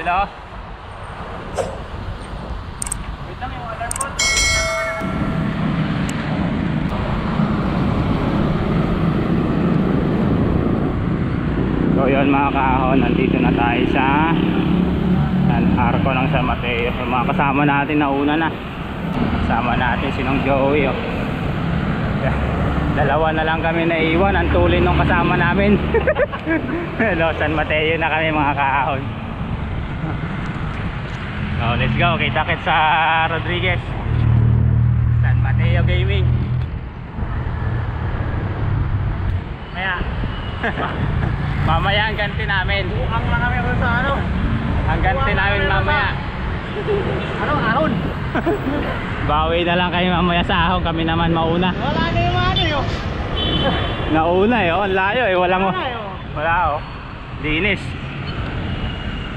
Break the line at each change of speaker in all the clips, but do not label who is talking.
Ayun o. Wait lang yung alarm po. So yun mga kahon, nandito na tayo sa arko ng San Mateo. So, mga kasama natin na una na. Kasama natin sinong Joey oh. Dalawa na lang kami naiwan, ang tulin nung kasama namin. Hello, San Mateo na kami mga kahon. So let's go, kita-kits sa Rodriguez, San Mateo Gaming. Mamaya ang ganti namin. Bukang lang kami sa ano. Ang ganti namin mamaya. Ano, Aron? Bawi na lang kayo mamaya sa ahon, kami naman mauna.
Wala na yung ano yun.
Nauna eh, oh, ang layo eh, wala mo. Wala oh. Linis.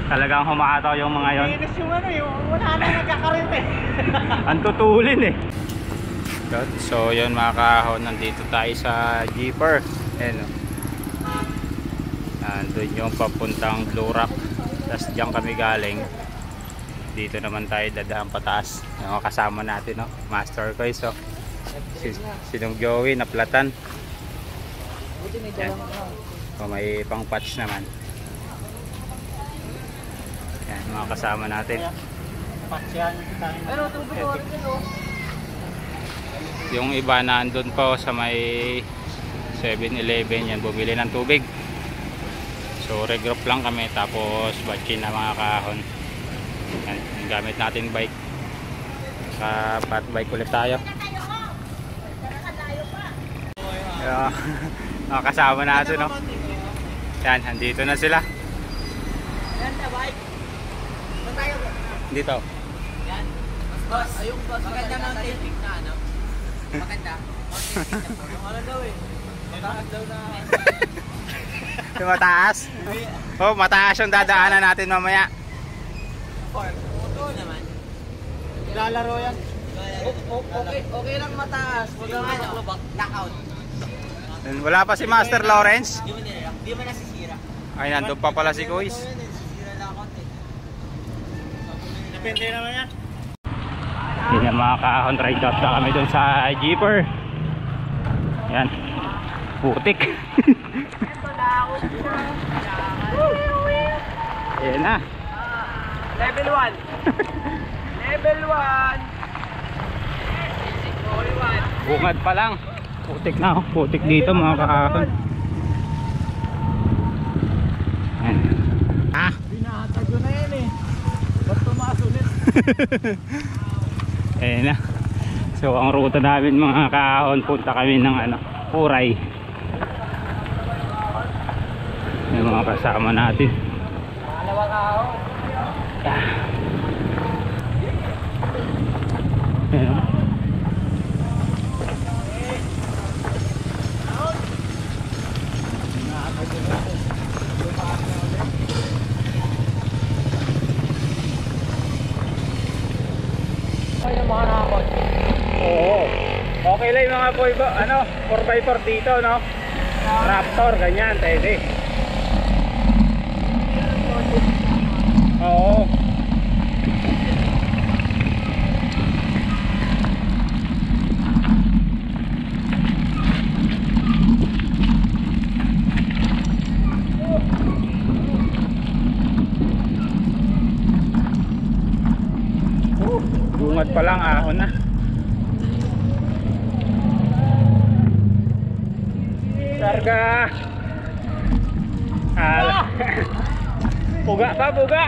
Talagang humataw yung mga yon.
Linis yung ano yun, wala na nagkakarit eh.
Ang tutulin eh. So yun mga kahon, nandito tayo sa Jeeper. Ayan oh. Doon yung papuntang Blue Rock. Tapos diyan kami galing. Dito naman tayo dadaan pataas. Yung kasama natin no? Master ko so. Sinong Joey na platan. Yan. O may pang patch naman. Yan mga kasama natin.
Patch yan. Pero tubig ko ito.
Yung iba na andun po sa may 7-Eleven yan, bumili ng tubig. So regroup lang kami, tapos batchin na mga kahon. Yan, yung gamit natin bike. Pat bike ulit tayo. Yeah. Mga kasama natin no. Yan, andito na sila.
Yan na bike. Saan tayo?
Dito.
Yan. Boss, ayong boss. Maganda mountain peak na ano? Maganda. Ano daw eh? Mataas daw na.
Yung mataas? Oh, mataas yung dadaanan natin mamaya.
Ito naman. Lalaro yan. Okay lang mataas. Wag lang maklubak. Knockout.
Wala pa si Master Lawrence.
Di mo nasisira.
Ay, nandun pa pala si Kuis.
Nasisira lang ako eh. Depende naman yan.
Yan mga kahon, ride out na kami dun sa Jeeper. Yan. Putik. Ayan na.
Level 1. Level 1.
Bungad pa lang. Putik na oh. Putik dito mga kahon. Ayan. Ah.
Binahatag ko na yan eh. Ba't tumaas ulit?
Ayan na. So ang ruta namin mga kahon, punta kami ng ano, Puray. Yung mga kasama natin.
Malawang kahon.
Ayan.
Yung mga nakakot.
Oo. Okay lang yung mga boy ba, ano, 4x4 dito, no? Raptor, ganyan, pwede. Oo. Bungad pa lang, ahon na. Sarga. Puga pa, puga.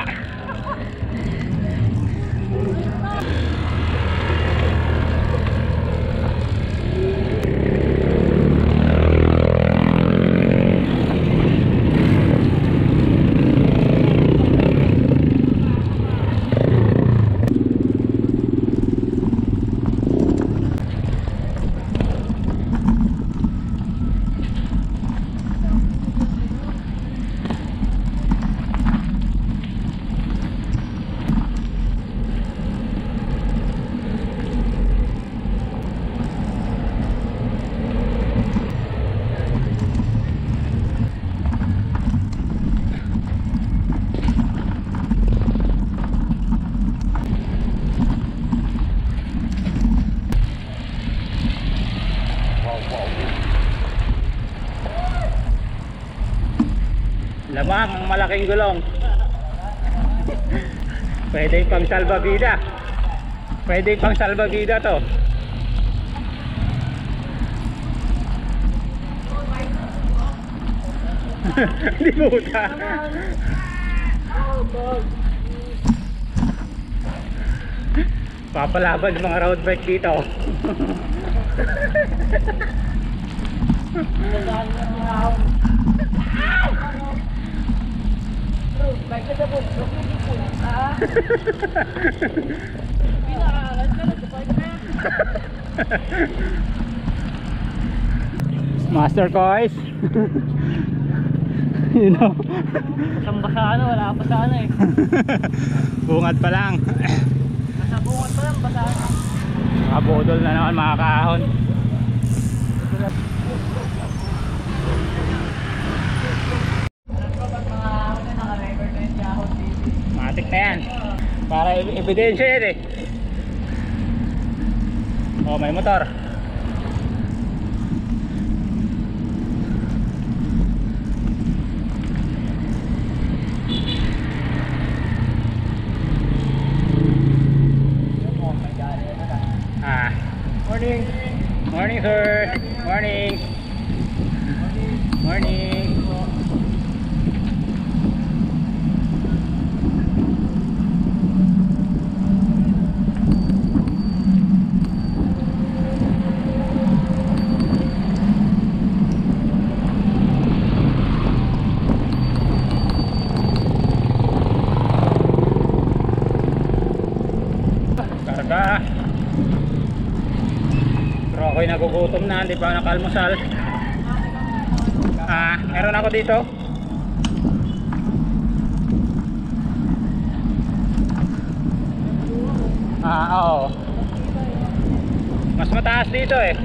malaking gulong. Pwede pang salbabida. Pwede pang salbabida to. Hindi buta. Papalaban ng mga road bike dito. Master Kois. You know.
Basa ano, wala pa sa ano eh.
Bungad pa lang.
Basa bungat pa lang, basa.
Kabudol na naman mga kahon. Matik na yan. Para ebidensya yan eh. Oh, may motor. Morning. Morning, sir. Morning. Morning. Karga. Pero ako'y nagugutom na, hindi pa ako nakalmusal. Meron ako dito. Oo. Mas mataas dito eh.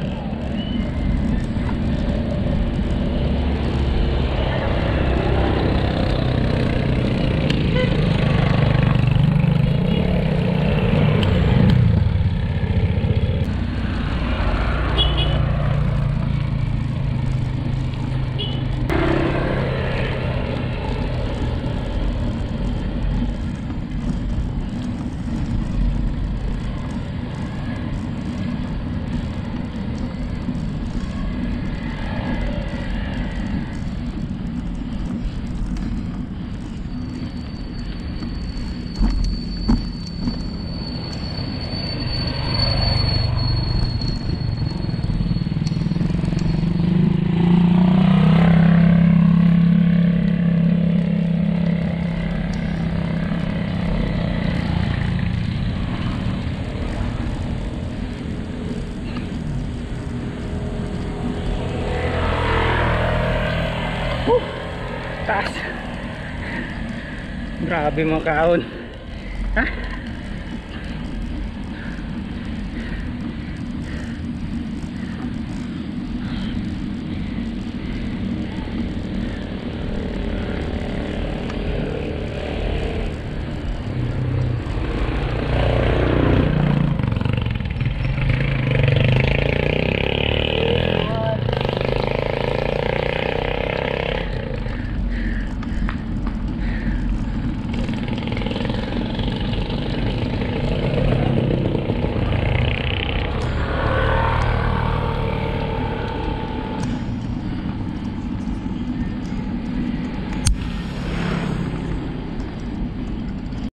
Taas. Grabe mga kaon. Ha?